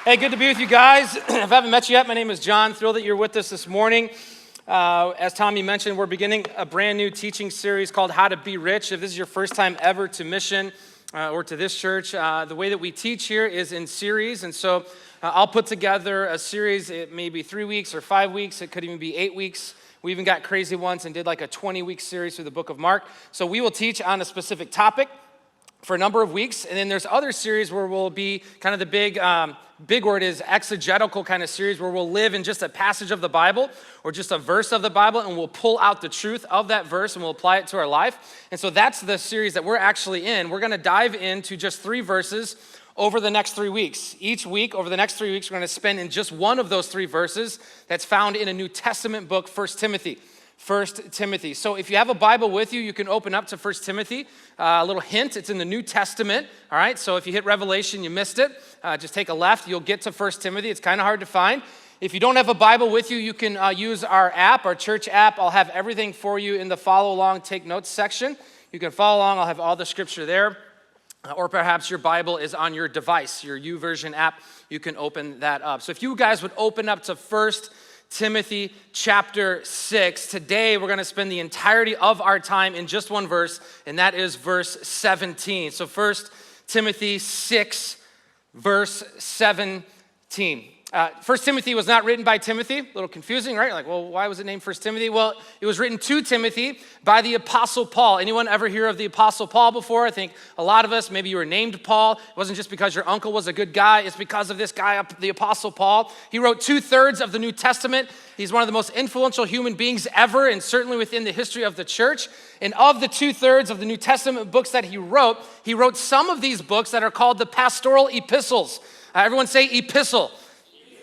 Hey, good to be with you guys. If I haven't met you yet, my name is John. Thrilled that you're with us this morning. As Tommy mentioned, we're beginning a brand new teaching series called How to Be Rich. If this is your first time ever to Mission or to this church, the way that we teach here is in series. And so I'll put together a series. It may be 3 weeks or 5 weeks. It could even be 8 weeks. We even got crazy once and did like a 20-week series through the book of Mark. So we will teach on a specific topic for a number of weeks, and then there's other series where we'll be kind of the big word is exegetical kind of series where we'll live in just a passage of the Bible or just a verse of the Bible, and we'll pull out the truth of that verse and we'll apply it to our life. And so that's the series that we're actually in. We're gonna dive into just 3 verses over the next 3 weeks. Each week, over the next 3 weeks, we're gonna spend in just one of those 3 verses that's found in a New Testament book, 1 Timothy. 1 Timothy. So if you have a Bible with you, you can open up to 1 Timothy. A little hint, it's in the New Testament, all right? So if you hit Revelation, you missed it. Just take a left, you'll get to 1 Timothy. It's kind of hard to find. If you don't have a Bible with you, you can use our app, our church app. I'll have everything for you in the follow along, take notes section. You can follow along. I'll have all the scripture there. Or perhaps your Bible is on your device, your YouVersion app. You can open that up. So if you guys would open up to 1 Timothy chapter 6. Today, we're going to spend the entirety of our time in just one verse, and that is verse 17. So 1 Timothy 6, verse 17. 1 Timothy was not written by Timothy. A little confusing, right? Like, well, why was it named 1 Timothy? Well, it was written to Timothy by the Apostle Paul. Anyone ever hear of the Apostle Paul before? I think a lot of us, maybe you were named Paul. It wasn't just because your uncle was a good guy. It's because of this guy, the Apostle Paul. He wrote 2/3 of the New Testament. He's one of the most influential human beings ever, and certainly within the history of the church. And of the 2/3 of the New Testament books that he wrote some of these books that are called the pastoral epistles. Everyone say epistle.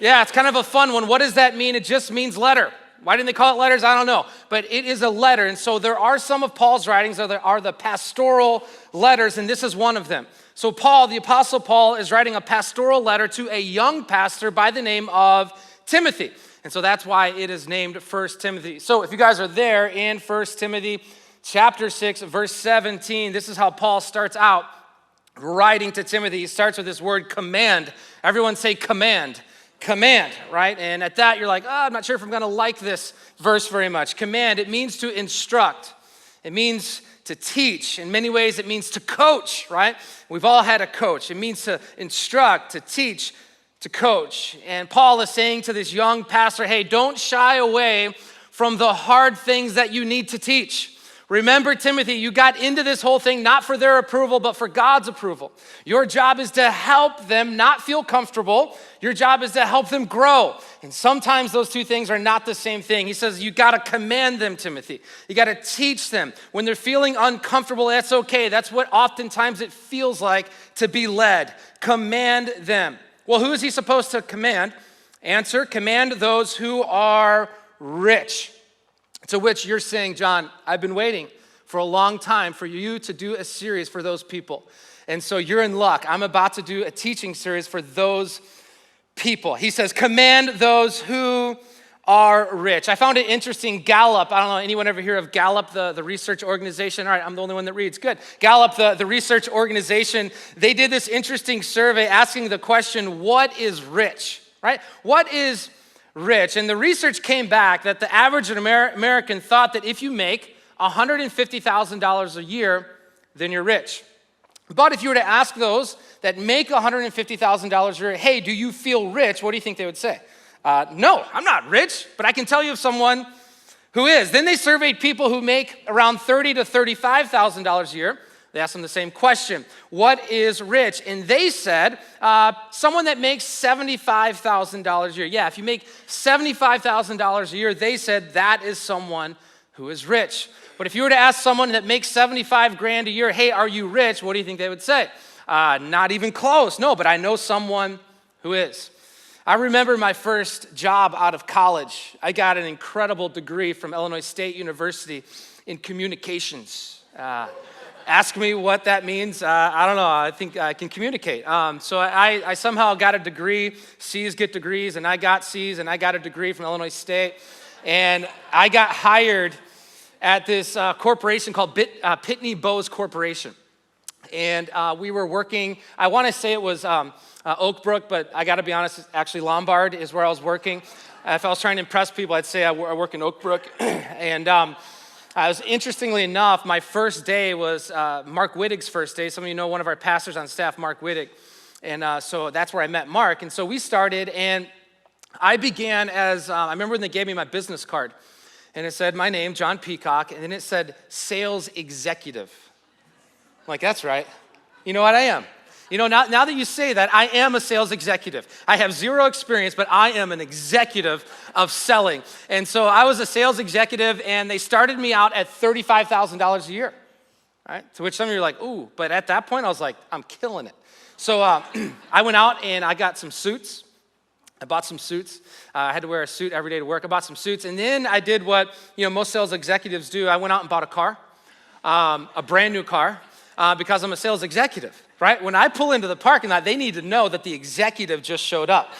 Yeah, it's kind of a fun one. What does that mean? It just means letter. Why didn't they call it letters? I don't know. But it is a letter. And so there are some of Paul's writings that are the pastoral letters, and this is one of them. So Paul, the Apostle Paul, is writing a pastoral letter to a young pastor by the name of Timothy. And so that's why it is named 1 Timothy. So if you guys are there in 1 Timothy chapter 6, verse 17, this is how Paul starts out writing to Timothy. He starts with this word command. Everyone say command. Command, right? And at that, you're like, I'm not sure if I'm gonna like this verse very much. Command, it means to instruct. It means to teach. In many ways, it means to coach, right? We've all had a coach. It means to instruct, to teach, to coach. And Paul is saying to this young pastor, hey, don't shy away from the hard things that you need to teach. Remember, Timothy, you got into this whole thing not for their approval, but for God's approval. Your job is to help them not feel comfortable. Your job is to help them grow. And sometimes those two things are not the same thing. He says you got to command them, Timothy. You got to teach them. When they're feeling uncomfortable, that's okay. That's what oftentimes it feels like to be led. Command them. Well, who is he supposed to command? Answer, command those who are rich. To which you're saying, John, I've been waiting for a long time for you to do a series for those people. And so you're in luck. I'm about to do a teaching series for those people. He says, command those who are rich. I found it interesting, Gallup, I don't know, anyone ever hear of Gallup, the research organization? All right, I'm the only one that reads, good. Gallup, the research organization, they did this interesting survey asking the question, what is rich, right? What is rich? And the research came back that the average American thought that if you make $150,000 a year, then you're rich. But if you were to ask those that make $150,000 a year, hey, do you feel rich? What do you think they would say? No, I'm not rich, but I can tell you of someone who is. Then they surveyed people who make around $30,000 to $35,000 a year. They asked them the same question, what is rich? And they said, someone that makes $75,000 a year. Yeah, if you make $75,000 a year, they said that is someone who is rich. But if you were to ask someone that makes 75 grand a year, hey, are you rich? What do you think they would say? Not even close. No, but I know someone who is. I remember my first job out of college. I got an incredible degree from Illinois State University in communications. Ask me what that means. I don't know. I think I can communicate. So I somehow got a degree. C's get degrees, and I got C's, and I got a degree from Illinois State. And I got hired at this corporation called Pitney Bowes Corporation. And we were working, I want to say it was Oak Brook, but I got to be honest, actually Lombard is where I was working. If I was trying to impress people, I'd say I work in Oak Brook. And interestingly enough, my first day was Mark Wittig's first day. Some of you know one of our pastors on staff, Mark Wittig. And so that's where I met Mark. And so we started, and I began as, I remember when they gave me my business card. And it said my name, John Peacock, and then it said sales executive. I'm like, that's right. You know what I am? You know, now that you say that, I am a sales executive. I have zero experience, but I am an executive of selling. And so I was a sales executive, and they started me out at $35,000 a year. Right? To which some of you are like, ooh, but at that point, I was like, I'm killing it. So I went out, and I got some suits. I bought some suits. I had to wear a suit every day to work. I bought some suits, and then I did what most sales executives do. I went out and bought a car, a brand new car, because I'm a sales executive, right? When I pull into the parking lot, they need to know that the executive just showed up.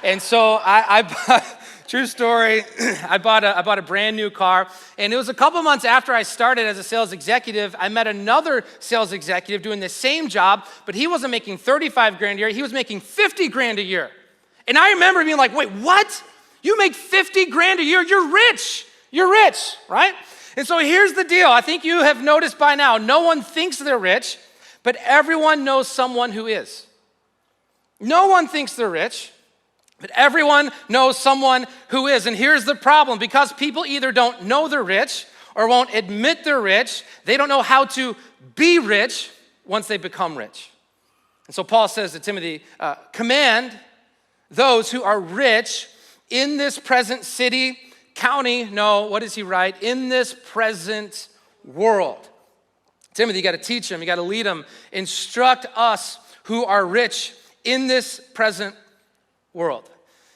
And so I bought, true story, I bought a brand new car, and it was a couple months after I started as a sales executive, I met another sales executive doing the same job, but he wasn't making 35 grand a year, he was making 50 grand a year. And I remember being like, wait, what? You make 50 grand a year, you're rich, right? And so here's the deal. I think you have noticed by now, no one thinks they're rich, but everyone knows someone who is. No one thinks they're rich, but everyone knows someone who is. And here's the problem. Because people either don't know they're rich or won't admit they're rich, they don't know how to be rich once they become rich. And so Paul says to Timothy, command those who are rich in this present city, county, no, what does he write? In this present world. Timothy, you got to teach them, you got to lead them, instruct us who are rich in this present world.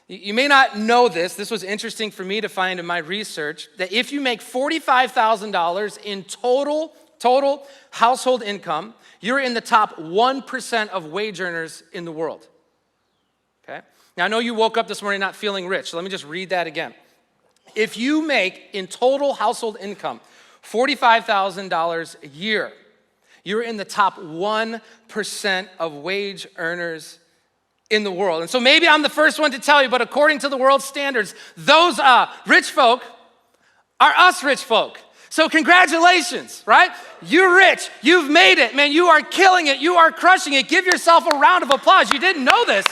You may not know this. This was interesting for me to find in my research, that if you make $45,000 in total household income, you're in the top 1% of wage earners in the world. Okay? Now, I know you woke up this morning not feeling rich, so let me just read that again. If you make in total household income $45,000 a year, you're in the top 1% of wage earners in the world. And so maybe I'm the first one to tell you, but according to the world's standards, those rich folk are us rich folk. So congratulations, right? You're rich. You've made it. Man, you are killing it. You are crushing it. Give yourself a round of applause. You didn't know this,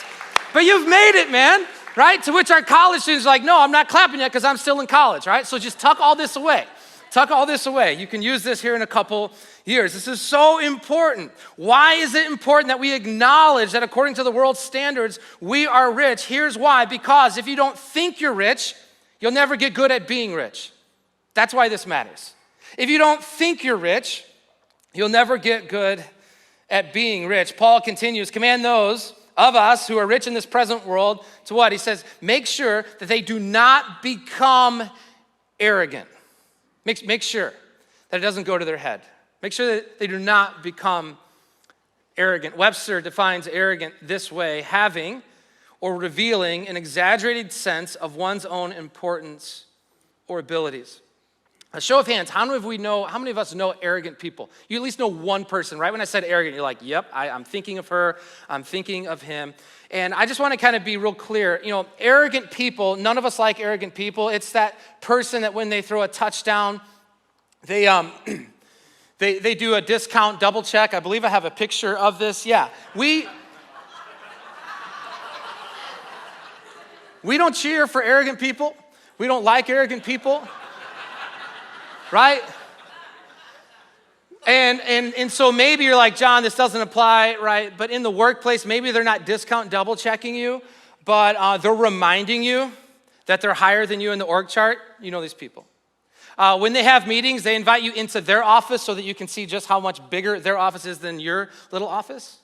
but you've made it, man. Right? To which our college students are like, no, I'm not clapping yet because I'm still in college, right? So just tuck all this away. Tuck all this away. You can use this here in a couple years. This is so important. Why is it important that we acknowledge that according to the world's standards, we are rich? Here's why. Because if you don't think you're rich, you'll never get good at being rich. That's why this matters. If you don't think you're rich, you'll never get good at being rich. Paul continues, command those of us who are rich in this present world to what? He says, make sure that they do not become arrogant. Make sure that it doesn't go to their head. Make sure that they do not become arrogant. Webster defines arrogant this way, having or revealing an exaggerated sense of one's own importance or abilities. A show of hands, how many of us know arrogant people? You at least know one person, right? When I said arrogant, you're like, yep, I'm thinking of her, I'm thinking of him. And I just want to kind of be real clear. Arrogant people, none of us like arrogant people. It's that person that when they throw a touchdown, they do a discount double check. I believe I have a picture of this. Yeah, we don't cheer for arrogant people. We don't like arrogant people. Right? And so maybe you're like, John, this doesn't apply, right? But in the workplace, maybe they're not discount double checking you, but they're reminding you that they're higher than you in the org chart. You know these people. When they have meetings, they invite you into their office so that you can see just how much bigger their office is than your little office.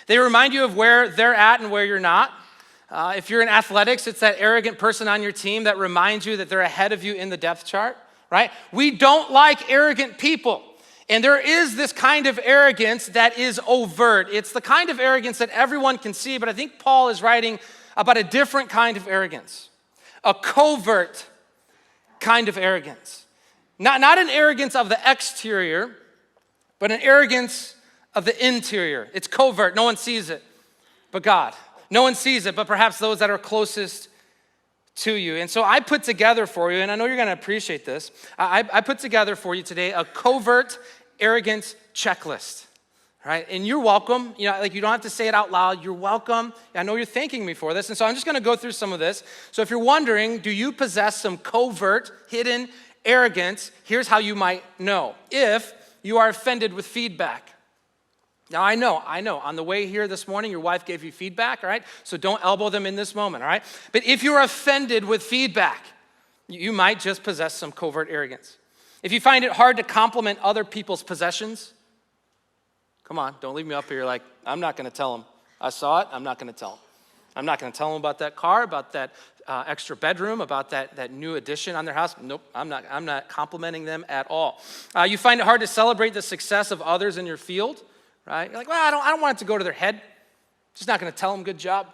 They remind you of where they're at and where you're not. If you're in athletics, it's that arrogant person on your team that reminds you that they're ahead of you in the depth chart. Right? We don't like arrogant people. And there is this kind of arrogance that is overt. It's the kind of arrogance that everyone can see, but I think Paul is writing about a different kind of arrogance. A covert kind of arrogance. Not an arrogance of the exterior, but an arrogance of the interior. It's covert. No one sees it but God. No one sees it but perhaps those that are closest to you. And so I put together for you, and I know you're going to appreciate this, I put together for you today a covert arrogance checklist. Right? And you're welcome. You know, like you don't have to say it out loud. You're welcome. I know you're thanking me for this. And so I'm just going to go through some of this. So if you're wondering, do you possess some covert, hidden arrogance? Here's how you might know. If you are offended with feedback. Now I know. On the way here this morning, your wife gave you feedback, all right? So don't elbow them in this moment, all right? But if you're offended with feedback, you might just possess some covert arrogance. If you find it hard to compliment other people's possessions, come on, don't leave me up here like, I'm not going to tell them. I saw it, I'm not going to tell them. I'm not going to tell them about that car, about that extra bedroom, about that new addition on their house. Nope, I'm not complimenting them at all. You find it hard to celebrate the success of others in your field, right? You're like, well, I don't want it to go to their head. Just not going to tell them good job,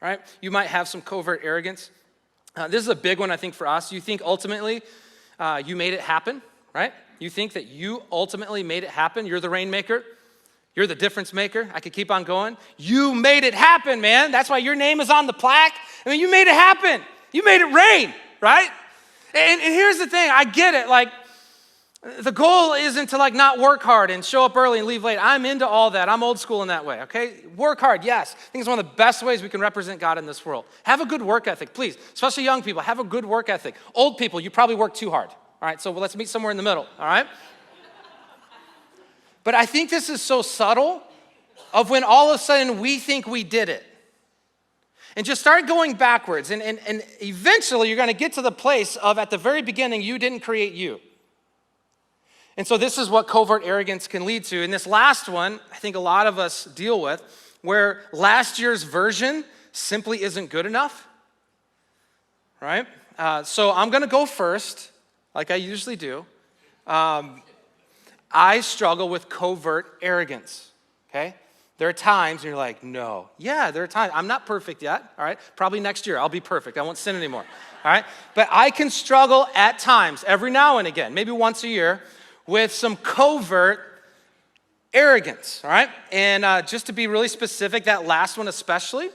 right? You might have some covert arrogance. This is a big one, I think, for us. You think ultimately you made it happen, right? You think that you ultimately made it happen. You're the rainmaker. You're the difference maker. I could keep on going. You made it happen, man. That's why your name is on the plaque. I mean, you made it happen. You made it rain, right? And here's the thing. I get it. Like, the goal isn't to like not work hard and show up early and leave late. I'm into all that. I'm old school in that way, okay? Work hard, yes. I think it's one of the best ways we can represent God in this world. Have a good work ethic, please. Especially young people, have a good work ethic. Old people, you probably work too hard, all right? So let's meet somewhere in the middle, all right? But I think this is so subtle of when all of a sudden we think we did it. And just start going backwards. And eventually you're going to get to the place of at the very beginning, you didn't create you. And so this is what covert arrogance can lead to. And this last one, I think a lot of us deal with, where last year's version simply isn't good enough. Right? So I'm going to go first, like I usually do. I struggle with covert arrogance, okay? There are times you're like, no. Yeah, there are times. I'm not perfect yet, all right? Probably next year I'll be perfect. I won't sin anymore, all right? But I can struggle at times, every now and again, maybe once a year, with some covert arrogance, all right? And just to be really specific, that last one especially,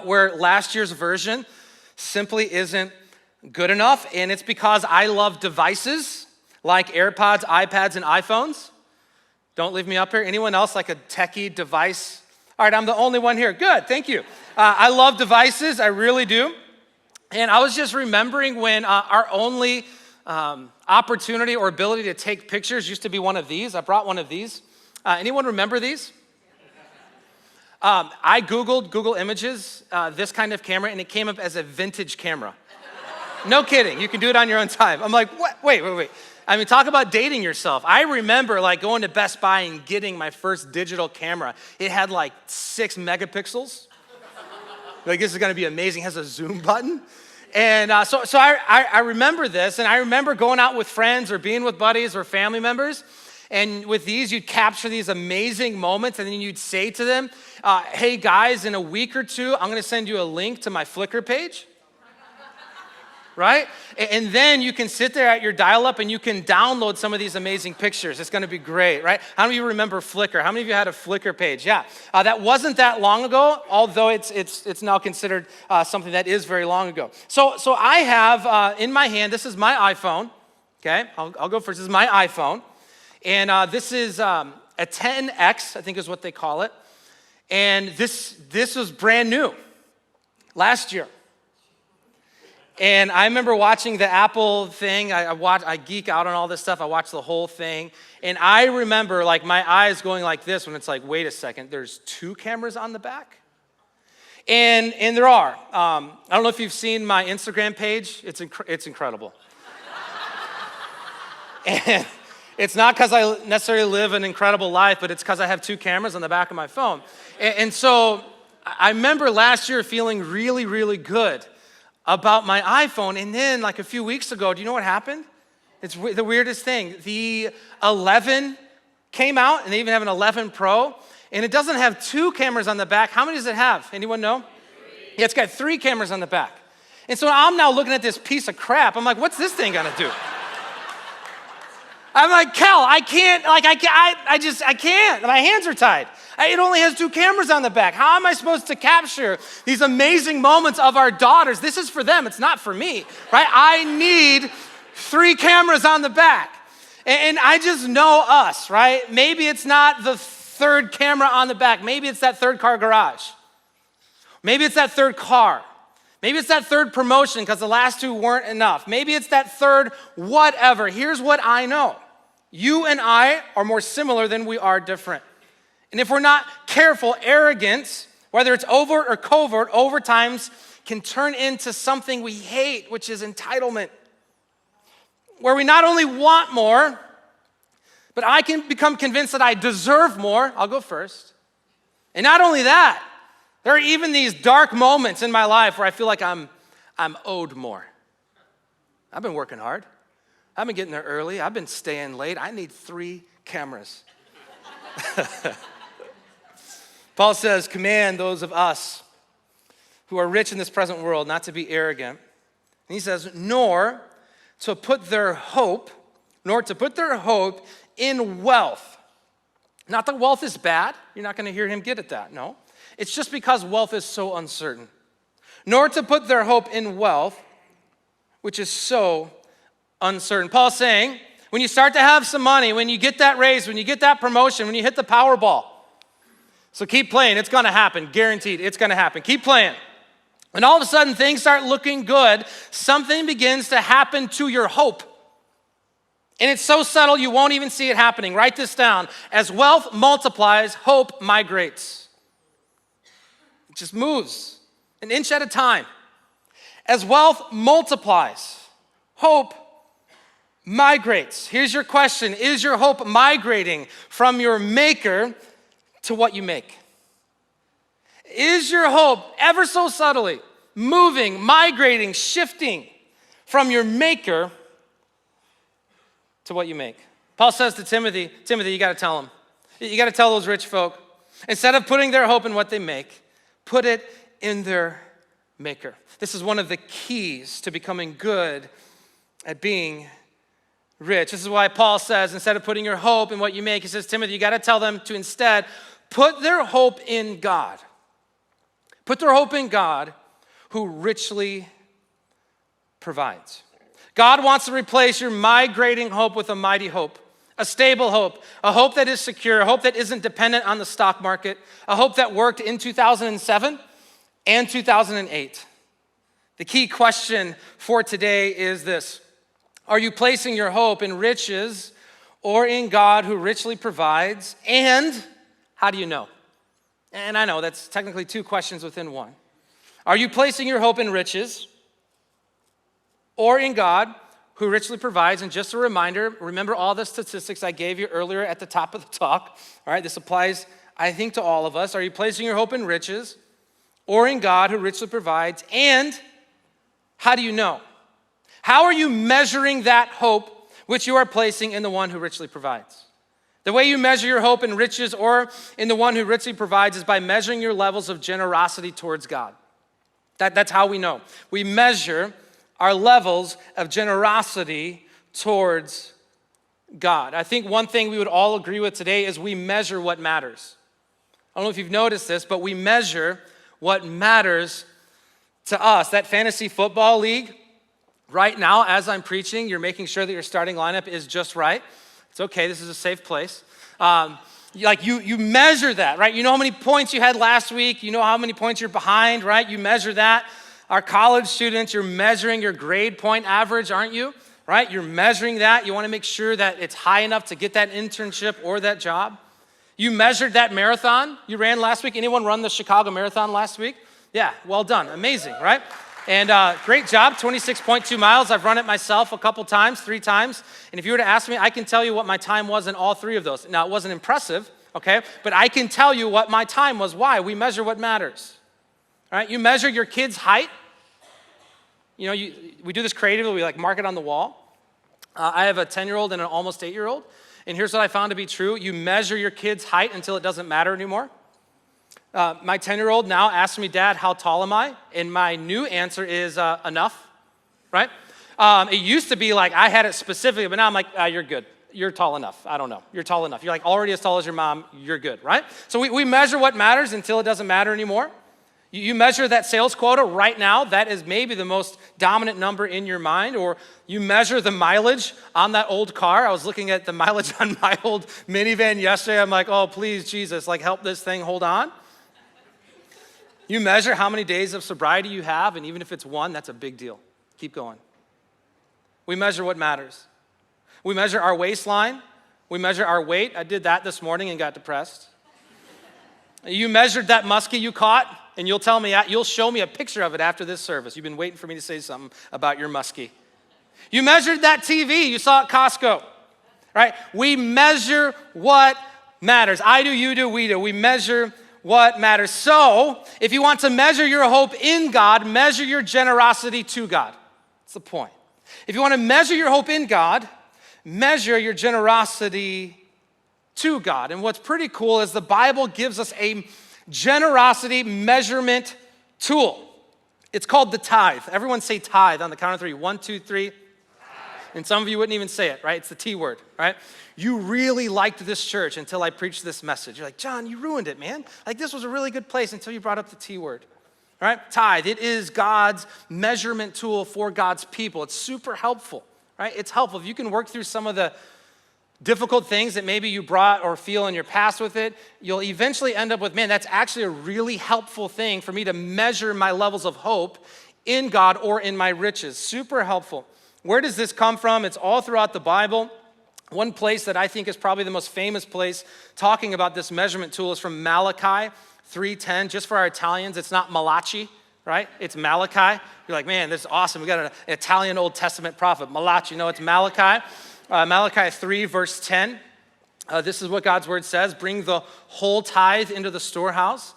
where last year's version simply isn't good enough, and it's because I love devices, like AirPods, iPads, and iPhones. Don't leave me up here. Anyone else like a techie device? All right, I'm the only one here. Good, thank you. I love devices, I really do. And I was just remembering when our only opportunity or ability to take pictures used to be one of these. I brought one of these. Anyone remember these? I Googled Google Images, this kind of camera, and it came up as a vintage camera. No kidding, you can do it on your own time. I'm like, what? Wait. I mean, talk about dating yourself. I remember like going to Best Buy and getting my first digital camera. It had like 6 megapixels. Like, this is gonna be amazing. It has a zoom button. And so I remember this, and I remember going out with friends or being with buddies or family members, and with these, you'd capture these amazing moments, and then you'd say to them, hey guys, in a week or two, I'm gonna send you a link to my Flickr page. Right? And then you can sit there at your dial-up and you can download some of these amazing pictures. It's gonna be great, right? How many of you remember Flickr? How many of you had a Flickr page? Yeah, that wasn't that long ago, although it's now considered something that is very long ago. So I have in my hand, this is my iPhone, okay? I'll go first, this is my iPhone. And this is a 10X, I think is what they call it. And this was brand new last year. And I remember watching the Apple thing. I geek out on all this stuff. I watched the whole thing. And I remember like my eyes going like this when it's like, wait a second, there's 2 cameras on the back? And there are. I don't know if you've seen my Instagram page. It's incredible. And it's not because I necessarily live an incredible life, but it's because I have 2 cameras on the back of my phone. And so I remember last year feeling really, really good about my iPhone, and then like a few weeks ago, do you know what happened? It's the weirdest thing. The 11 came out, and they even have an 11 Pro, and it doesn't have 2 cameras on the back. How many does it have? Anyone know? 3. Yeah, it's got 3 cameras on the back. And so I'm now looking at this piece of crap. I'm like, what's this thing gonna do? I'm like, Kel, I can't, I can't. My hands are tied. It only has 2 cameras on the back. How am I supposed to capture these amazing moments of our daughters? This is for them, it's not for me, right? I need 3 cameras on the back. And I just know us, right? Maybe it's not the 3rd camera on the back. Maybe it's that 3rd car garage. Maybe it's that 3rd car. Maybe it's that 3rd promotion because the last 2 weren't enough. Maybe it's that 3rd whatever. Here's what I know. You and I are more similar than we are different. And if we're not careful, arrogance, whether it's overt or covert, over times can turn into something we hate, which is entitlement. Where we not only want more, but I can become convinced that I deserve more. I'll go first. And not only that, there are even these dark moments in my life where I feel like I'm owed more. I've been working hard. I've been getting there early. I've been staying late. I need 3 cameras. Paul says, command those of us who are rich in this present world not to be arrogant. And he says, nor to put their hope in wealth. Not that wealth is bad. You're not going to hear him get at that. No. It's just because wealth is so uncertain. Nor to put their hope in wealth, which is so uncertain. Paul's saying, when you start to have some money, when you get that raise, when you get that promotion, when you hit the Powerball, so keep playing. It's going to happen. Guaranteed. It's going to happen. Keep playing. And all of a sudden, things start looking good. Something begins to happen to your hope. And it's so subtle, you won't even see it happening. Write this down. As wealth multiplies, hope migrates. It just moves an inch at a time. As wealth multiplies, hope migrates. Here's your question. Is your hope migrating from your maker to what you make? Is your hope ever so subtly moving, migrating, shifting from your maker to what you make? Paul says to Timothy, you got to tell him. You got to tell those rich folk, instead of putting their hope in what they make, put it in their maker. This is one of the keys to becoming good at being rich. This is why Paul says, instead of putting your hope in what you make, he says, Timothy, you got to tell them to instead put their hope in God. Put their hope in God who richly provides. God wants to replace your migrating hope with a mighty hope, a stable hope, a hope that is secure, a hope that isn't dependent on the stock market, a hope that worked in 2007 and 2008. The key question for today is this: are you placing your hope in riches or in God who richly provides? And how do you know? And I know that's technically 2 questions within one. Are you placing your hope in riches or in God who richly provides? And just a reminder, remember all the statistics I gave you earlier at the top of the talk. All right, this applies, I think, to all of us. Are you placing your hope in riches or in God who richly provides? And how do you know? How are you measuring that hope which you are placing in the one who richly provides? The way you measure your hope in riches or in the one who richly provides is by measuring your levels of generosity towards God. That's how we know. We measure our levels of generosity towards God. I think one thing we would all agree with today is we measure what matters. I don't know if you've noticed this, but we measure what matters to us. That fantasy football league, right now, as I'm preaching, you're making sure that your starting lineup is just right. It's okay, this is a safe place. You measure that, right? You know how many points you had last week. You know how many points you're behind, right? You measure that. Our college students, you're measuring your grade point average, aren't you? Right? You're measuring that. You want to make sure that it's high enough to get that internship or that job. You measured that marathon you ran last week. Anyone run the Chicago Marathon last week? Yeah, well done. Amazing, right? And great job, 26.2 miles. I've run it myself a couple times, 3 times. And if you were to ask me, I can tell you what my time was in all 3 of those. Now, it wasn't impressive, okay? But I can tell you what my time was. Why? We measure what matters, all right? You measure your kid's height. You know, we do this creatively. We mark it on the wall. I have a 10-year-old and an almost 8-year-old. And here's what I found to be true. You measure your kid's height until it doesn't matter anymore. My 10-year-old now asks me, Dad, how tall am I? And my new answer is enough, right? It used to be I had it specifically, but now I'm like, you're good. You're tall enough. I don't know. You're tall enough. You're like already as tall as your mom. You're good, right? So we measure what matters until it doesn't matter anymore. You measure that sales quota right now. That is maybe the most dominant number in your mind. Or you measure the mileage on that old car. I was looking at the mileage on my old minivan yesterday. I'm like, oh, please, Jesus, like help this thing hold on. You measure how many days of sobriety you have, and even if it's one, that's a big deal. Keep going. We measure what matters. We measure our waistline. We measure our weight. I did that this morning and got depressed. You measured that muskie you caught, and you'll show me a picture of it after this service. You've been waiting for me to say something about your muskie. You measured that TV you saw at Costco, right? We measure what matters. I do, you do, we do. We measure what matters. So, if you want to measure your hope in God, measure your generosity to God. That's the point. If you want to measure your hope in God, measure your generosity to God. And what's pretty cool is the Bible gives us a generosity measurement tool. It's called the tithe. Everyone say tithe on the count of three. 1, 2, 3. And some of you wouldn't even say it, right? It's the T word, right? You really liked this church until I preached this message. You're like, John, you ruined it, man. Like, this was a really good place until you brought up the T word, all right? Tithe, it is God's measurement tool for God's people. It's super helpful, right? It's helpful. If you can work through some of the difficult things that maybe you brought or feel in your past with it, you'll eventually end up with, man, that's actually a really helpful thing for me to measure my levels of hope in God or in my riches. Super helpful. Where does this come from? It's all throughout the Bible. One place that I think is probably the most famous place talking about this measurement tool is from Malachi 3:10. Just for our Italians, it's not Malachi, right? It's Malachi. You're like, man, this is awesome. We got an Italian Old Testament prophet. Malachi, no, it's Malachi. Malachi 3, verse 10. This is what God's word says. Bring the whole tithe into the storehouse,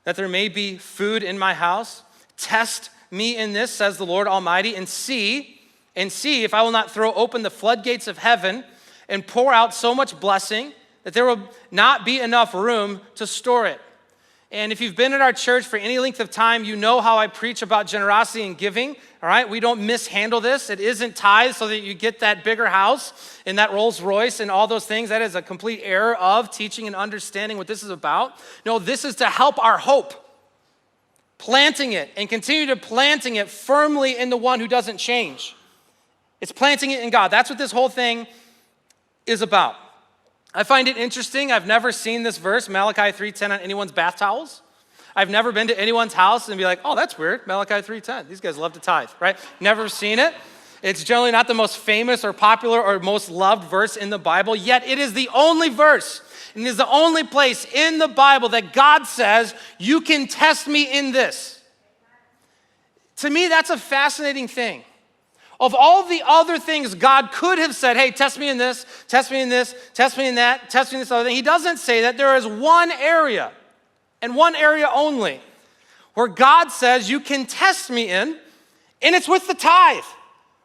that there may be food in my house. Test me in this, says the Lord Almighty, and see if I will not throw open the floodgates of heaven and pour out so much blessing that there will not be enough room to store it. And if you've been at our church for any length of time, you know how I preach about generosity and giving, all right? We don't mishandle this. It isn't tithe so that you get that bigger house and that Rolls Royce and all those things. That is a complete error of teaching and understanding what this is about. No, this is to help our hope. Planting it and continue to planting it firmly in the one who doesn't change. It's planting it in God. That's what this whole thing is about. I find it interesting. I've never seen this verse, Malachi 3:10, on anyone's bath towels. I've never been to anyone's house and be like, oh, that's weird, Malachi 3:10. These guys love to tithe, right? Never seen it. It's generally not the most famous or popular or most loved verse in the Bible, yet it is the only verse, and it is the only place in the Bible that God says, you can test me in this. To me, that's a fascinating thing. Of all the other things God could have said, hey, test me in this, test me in this, test me in that, test me in this other thing. He doesn't say that. There is one area, and one area only, where God says you can test me in, and it's with the tithe.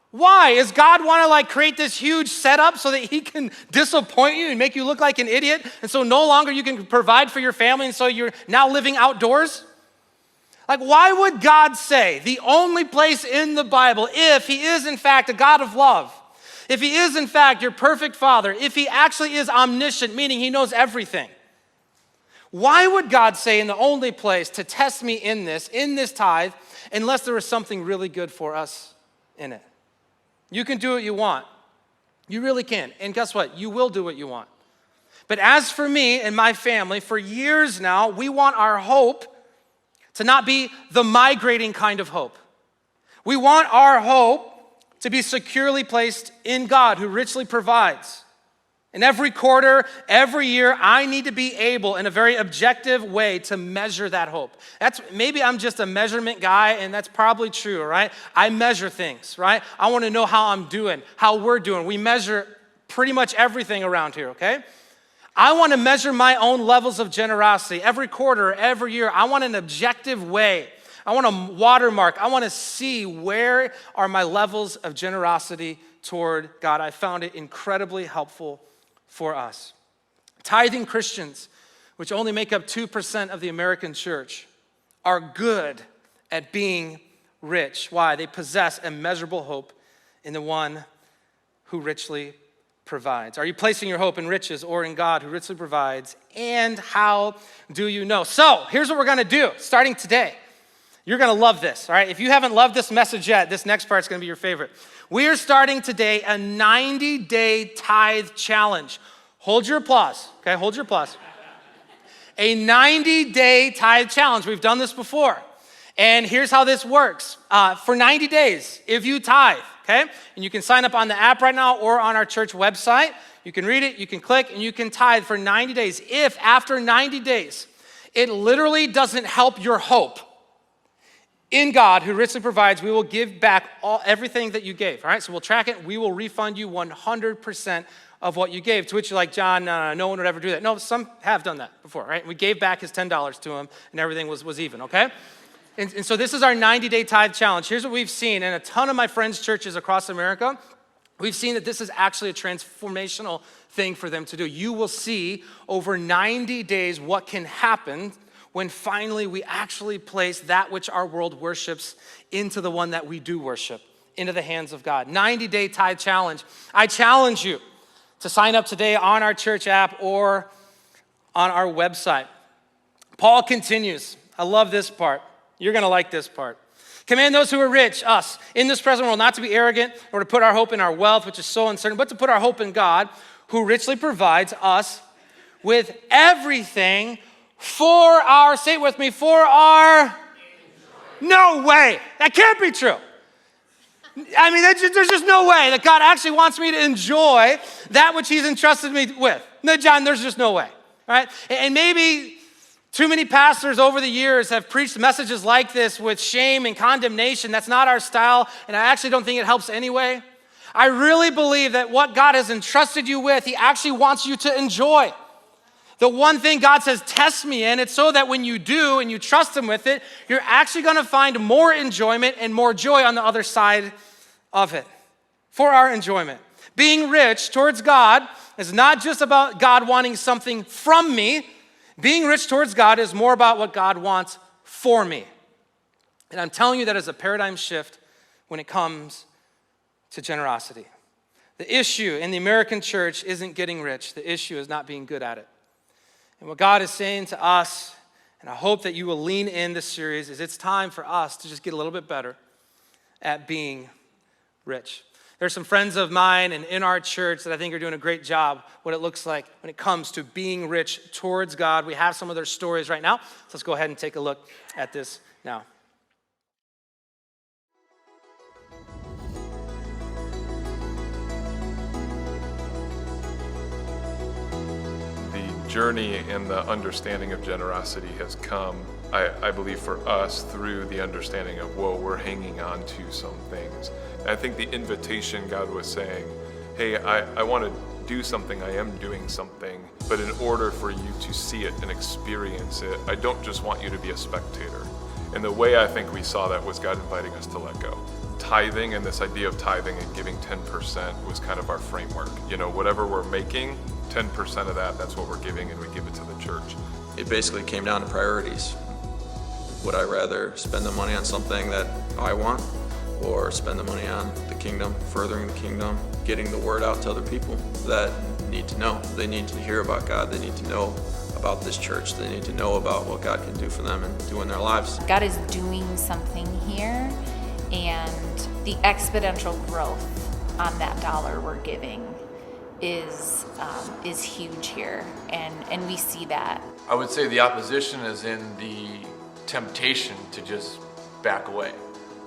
Why? Does God want to create this huge setup so that he can disappoint you and make you look like an idiot, and so no longer you can provide for your family, and so you're now living outdoors? Why would God say the only place in the Bible, if he is in fact a God of love, if he is in fact your perfect father, if he actually is omniscient, meaning he knows everything, why would God say in the only place to test me in this tithe, unless there was something really good for us in it? You can do what you want. You really can. And guess what? You will do what you want. But as for me and my family, for years now, we want our hope to not be the migrating kind of hope. We want our hope to be securely placed in God, who richly provides. And every quarter, every year, I need to be able, in a very objective way, to measure that hope. Maybe I'm just a measurement guy, and that's probably true, right? I measure things, right? I want to know how I'm doing, how we're doing. We measure pretty much everything around here, okay? I want to measure my own levels of generosity every quarter, every year. I want an objective way. I want a watermark. I want to see where are my levels of generosity toward God. I found it incredibly helpful for us. Tithing Christians, which only make up 2% of the American church, are good at being rich. Why? They possess immeasurable hope in the one who richly provides. Are you placing your hope in riches or in God who richly provides? And how do you know? So here's what we're going to do starting today. You're going to love this, all right? If you haven't loved this message yet, this next part's going to be your favorite. We are starting today a 90-day tithe challenge. Hold your applause, okay? Hold your applause. A 90-day tithe challenge. We've done this before. And here's how this works. For 90 days, if you tithe, okay? And you can sign up on the app right now or on our church website. You can read it, you can click, and you can tithe for 90 days. If after 90 days, it literally doesn't help your hope in God who richly provides, we will give back everything that you gave, all right? So we'll track it. We will refund you 100% of what you gave, to which you're like, John, no one would ever do that. No, some have done that before, right? We gave back his $10 to him, and everything was even, okay? And so this is our 90-day tithe challenge. Here's what we've seen in a ton of my friends' churches across America. We've seen that this is actually a transformational thing for them to do. You will see over 90 days what can happen when finally we actually place that which our world worships into the one that we do worship, into the hands of God. 90-day tithe challenge. I challenge you to sign up today on our church app or on our website. Paul continues. I love this part. You're going to like this part. Command those who are rich, us, in this present world, not to be arrogant or to put our hope in our wealth, which is so uncertain, but to put our hope in God, who richly provides us with everything for our, say it with me, for our, no way. That can't be true. I mean, there's just no way that God actually wants me to enjoy that which he's entrusted me with. No, John, there's just no way, right? And maybe too many pastors over the years have preached messages like this with shame and condemnation. That's not our style, and I actually don't think it helps anyway. I really believe that what God has entrusted you with, he actually wants you to enjoy. The one thing God says, test me in, it's so that when you do and you trust him with it, you're actually gonna find more enjoyment and more joy on the other side of it. For our enjoyment. Being rich towards God is not just about God wanting something from me. Being rich towards God is more about what God wants for me. And I'm telling you that is a paradigm shift when it comes to generosity. The issue in the American church isn't getting rich. The issue is not being good at it. And what God is saying to us, and I hope that you will lean in this series, is it's time for us to just get a little bit better at being rich. There's some friends of mine and in our church that I think are doing a great job what it looks like when it comes to being rich towards God. We have some of their stories right now. So let's go ahead and take a look at this now. The journey and the understanding of generosity has come, I believe, for us through the understanding of, whoa, we're hanging on to some things. I think the invitation God was saying, hey, I want to do something, I am doing something, but in order for you to see it and experience it, I don't just want you to be a spectator. And the way I think we saw that was God inviting us to let go. Tithing and this idea of tithing and giving 10% was kind of our framework. You know, whatever we're making, 10% of that's what we're giving, and we give it to the church. It basically came down to priorities. Would I rather spend the money on something that I want, or spend the money on the kingdom, furthering the kingdom, getting the word out to other people that need to know. They need to hear about God. They need to know about this church. They need to know about what God can do for them and do in their lives. God is doing something here, and the exponential growth on that dollar we're giving is huge here, and we see that. I would say the opposition is in the temptation to just back away.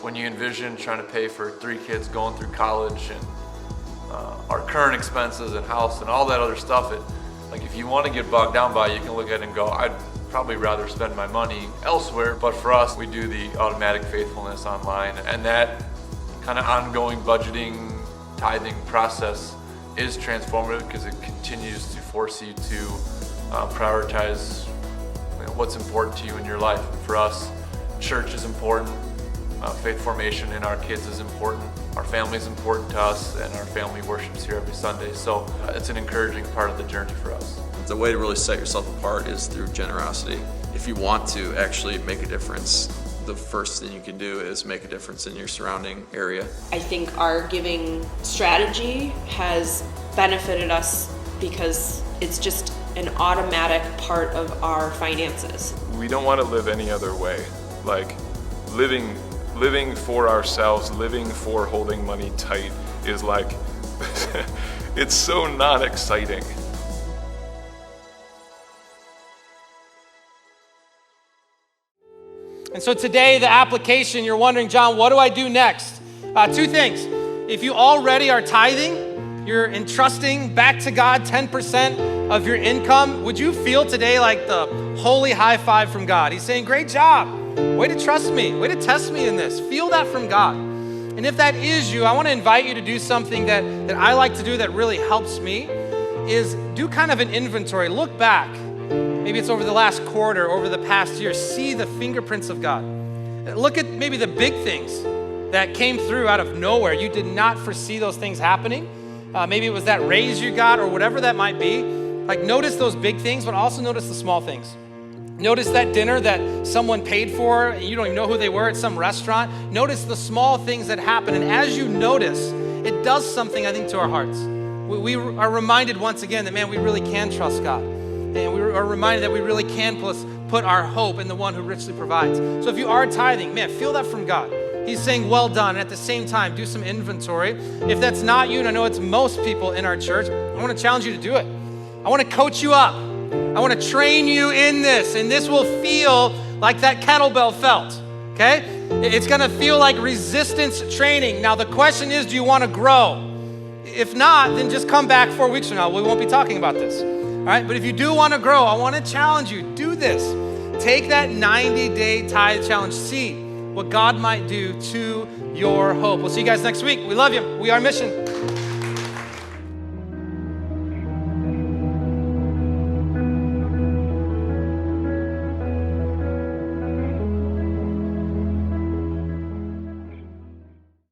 When you envision trying to pay for 3 kids going through college and our current expenses and house and all that other stuff, like if you want to get bogged down by it, you can look at it and go, I'd probably rather spend my money elsewhere. But for us, we do the automatic faithfulness online, and that kind of ongoing budgeting, tithing process is transformative because it continues to force you to prioritize what's important to you in your life. For us, church is important. Faith formation in our kids is important. Our family is important to us, and our family worships here every Sunday. So it's an encouraging part of the journey for us. The way to really set yourself apart is through generosity. If you want to actually make a difference, the first thing you can do is make a difference in your surrounding area. I think our giving strategy has benefited us because it's just an automatic part of our finances. We don't want to live any other way. Like living for ourselves, living for holding money tight is like, it's so not exciting. And so today, the application, you're wondering, John, what do I do next? Two things. If you already are tithing, you're entrusting back to God 10% of your income, would you feel today like the holy high five from God? He's saying, great job. Way to trust me. Way to test me in this. Feel that from God. And if that is you, I want to invite you to do something that I like to do that really helps me, is do kind of an inventory. Look back. Maybe it's over the last quarter, over the past year. See the fingerprints of God. Look at maybe the big things that came through out of nowhere. You did not foresee those things happening. Maybe it was that raise you got or whatever that might be. Like notice those big things, but also notice the small things. Notice that dinner that someone paid for and you don't even know who they were at some restaurant. Notice the small things that happen. And as you notice, it does something, I think, to our hearts. We are reminded once again that, man, we really can trust God. And we are reminded that we really can put our hope in the one who richly provides. So if you are tithing, man, feel that from God. He's saying, well done. And at the same time, do some inventory. If that's not you, and I know it's most people in our church, I want to challenge you to do it. I want to coach you up. I want to train you in this. And this will feel like that kettlebell felt, okay? It's going to feel like resistance training. Now, the question is, do you want to grow? If not, then just come back 4 weeks from now. We won't be talking about this. All right, but if you do want to grow, I want to challenge you. Do this. Take that 90-day tithe challenge. See what God might do to your hope. We'll see you guys next week. We love you. We are Mission.